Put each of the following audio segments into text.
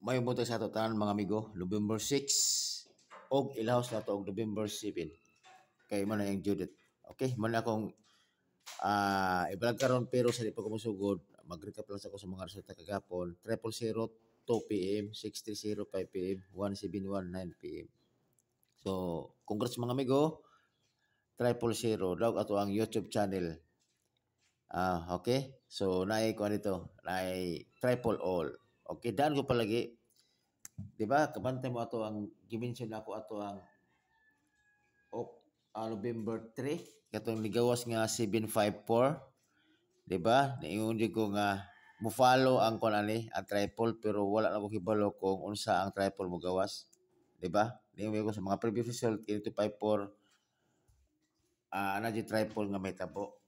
May buntag sa ato tanan mga amigo, November 6 og ilahos na to og November 7. Kay man na yung Judith. Okay, man na akong i-vlog karon pero sa di pa ko musugod, mag-recap lang sa ko sa mga resulta kagapon. 000 2 p.m., 6:30 5 p.m., 1:71 9 p.m. So, congrats mga amigo. 000 daw ato ang YouTube channel. Okay. So, naay ko dito, naay triple all. Okay, daan ko palagi. Di ba? Kabantay mo ato ang gimension ako ato ang November 3 katong ligawas nga 754. Di ba? Naingon ko nga mo follow ang kunani ang triple pero wala na ko hibalo kung unsa ang triple mo gawas. Di ba? Naingon ko sa mga previous result 8254 na di triple nga may tabo.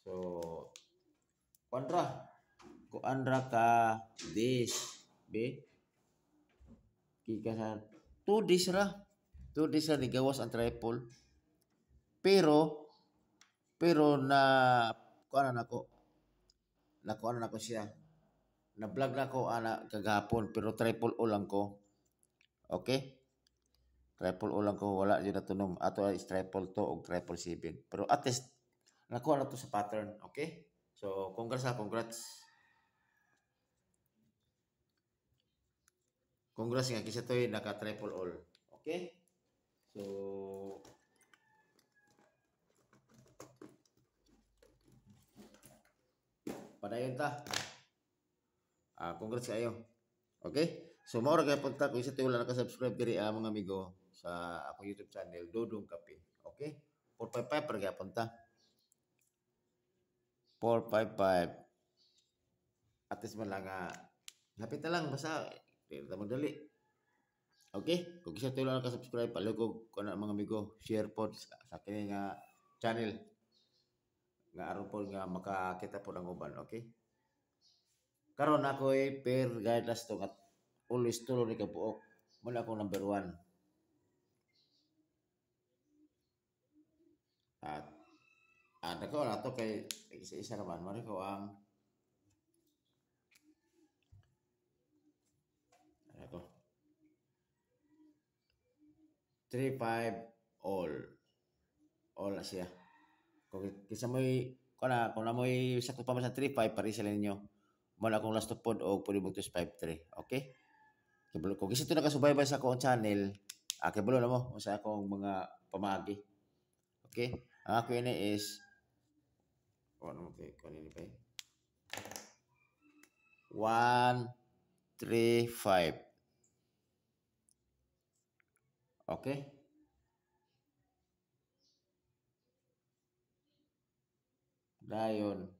So kuandra ka this be kika sa 2 days ra 2 days ra ni gawas ang triple pero na kuanan nako siya na vlog na ko ana kagahapon pero triple o lang ko. Okay, triple o lang ko, wala yun natunom ato is triple to o triple 7 pero at least nakuha na to sa pattern. Okay, so congrats nga kisa to'y naka triple all. Okay, so padayon ta. Congrats kayo. Okay? So mao ra gyapon ta kung isa tayo wala naka-subscribe diri mga amigo sa akong YouTube channel Dodong Kape. Okay? 455 ra gyapon ta. 455. At least man lang lapit na lang basta di ta madali. Okay? Kung isa tayo wala naka-subscribe, palugog ko na mga amigo, share pod sa kini nga channel nga aron po nga makakita po ng uban. Okay? Karon ako per guidelines to at always tulo ni kabuok. Muna akong number 1. At nako na to kay isa-isa naman. Mari ko ang ako 3-5 all na siya. Kung kisa mo'y kung na mo'y sakto pa man sa 3-5 pari sila ninyo. Muna akong last of pod o pwede bugtos 5-3. Okay? Kung kisa ito nakasubaybay sa akong channel, kibalo na mo sa akong mga pamagi. Okay? Ang ako ini is ano kay kanini pa 1 3 5. Okay? Dayon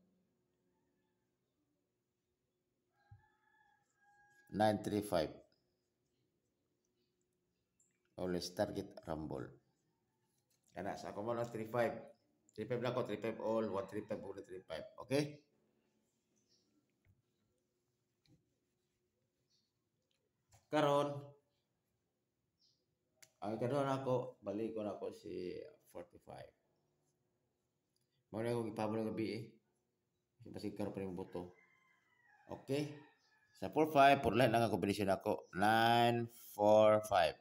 935. Always target rumble. Kana sa ako mo na 35. 35 lang ko, 35 all, 135 ulit 35. Okay? Karon ang ikaduha na ako, balik ko na ako si 45. Muna akong ipabalo ng gabi Kasi karon pa rin buto. Okay? Sa 4-5, por lahat lang ang kombinasyon ako. 9-4-5.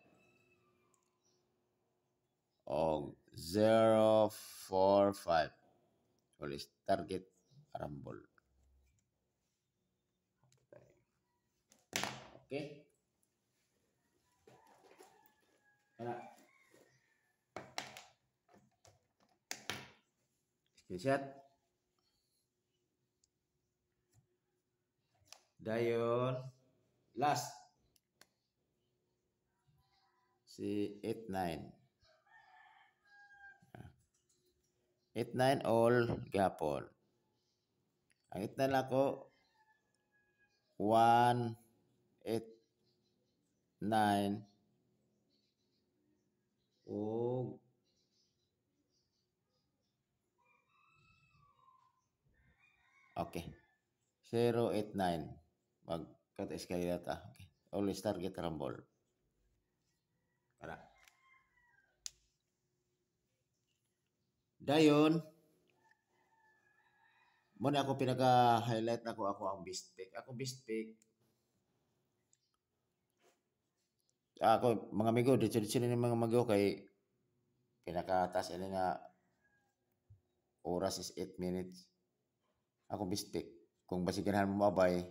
O 0-4-5. Always target rumble. Okay? Screenshot. Dayon. Last. Si 8-9. 8-9 all gapon. Ang 8-9 ako 1-8-9 o okay 0-8-9 mag-cut escalate data. Okay. Always target rumble. Para dayon muna ako pinaka-highlight ako ang best pick. Ako best pick Ako mga amigo, dito ni mga amigo kay pinakataas ini nga oras is 8 minutes. Ako bistik. Kung basi ganahan mo mabay,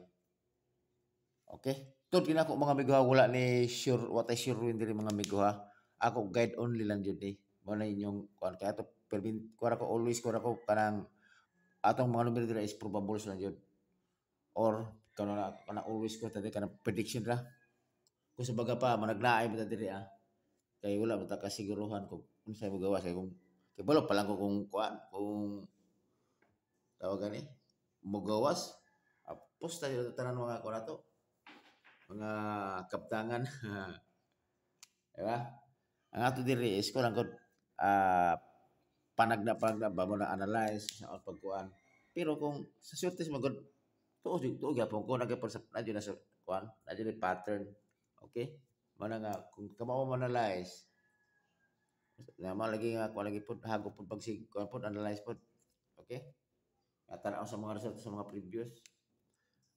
okay? Tod kinako mga amigo ha, wala ni sure what I sure win diri mga amigo ha. Ako guide only lang jud ni. Mo na inyong kuan kaya to permin kuara ko always kuara ko kanang atong mga numero diri is probables lang jud. Or kana always ko tadi kana prediction ra. Kung sa baga pa managlaay mo diri ah. Kay wala man ta kasiguruhan kung unsay magawas kay kung kay balo pa lang ko kung kuan kung tawag ni mogawas posta yung tanan mga ko nato mga kaptangan di ba ang ato diri is ko lang gud panagna ba mo na analyze sa pagkuan pero kung sa swerte sa magod tuo gyapon ko nagapon sa nadyo na sa kuan nadyo ni pattern okay mana nga kung kamo mo analyze na malagi nga ko lagi pud hago pud pagsig kuan pud analyze pud okay natanaw sa mga result sa mga previous.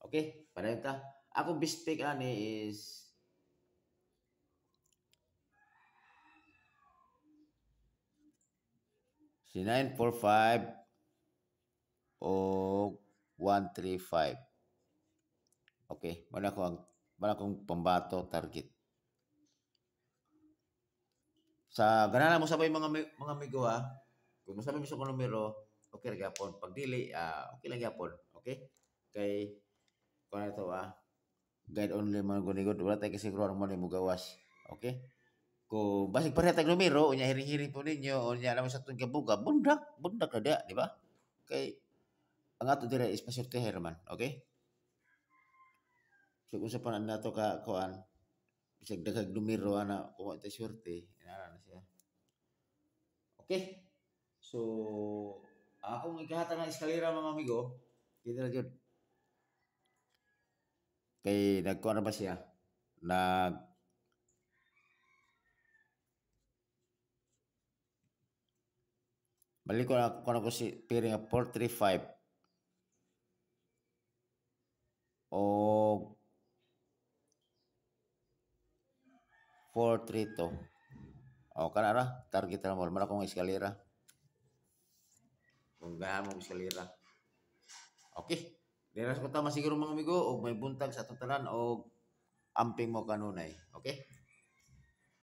Okay, padayon ta. Ako best pick ani is si 945 o 135. Okay, mana kong pambato target. Sa ganana mo sabay mga amigo ha. Kung mo sabay mo sa numero, okay lang gyapon. Pag dili, okay lang gyapon. Okay? Kay kung ano to guide only man gunigod wala tay kasiguruhan mo ni mo gawas. Okay? Kung basig pareha tag numero, unya hiring-hiring po ninyo, unya naman sa itong kabuga, bundak na dia, di ba? Kay, ang ato dire is pasorteher man, okay? So, kung sa panan nato ka, kuan, bisag daghag numero, ana, kung ito sorte, inara na siya. Okay? So, akong ikahatag ng eskalera, mga amigo, kita na dyan. Kay, nagkuhan na ba siya? Balik ko na kung ako si piring 435 o 432. O kana ra target ra mo man akong eskalera. Kung gahan mo eskalera. Okay. Dira sa ko ta masiguro mga amigo og may buntag sa atong tanan og amping mo kanunay. Okay?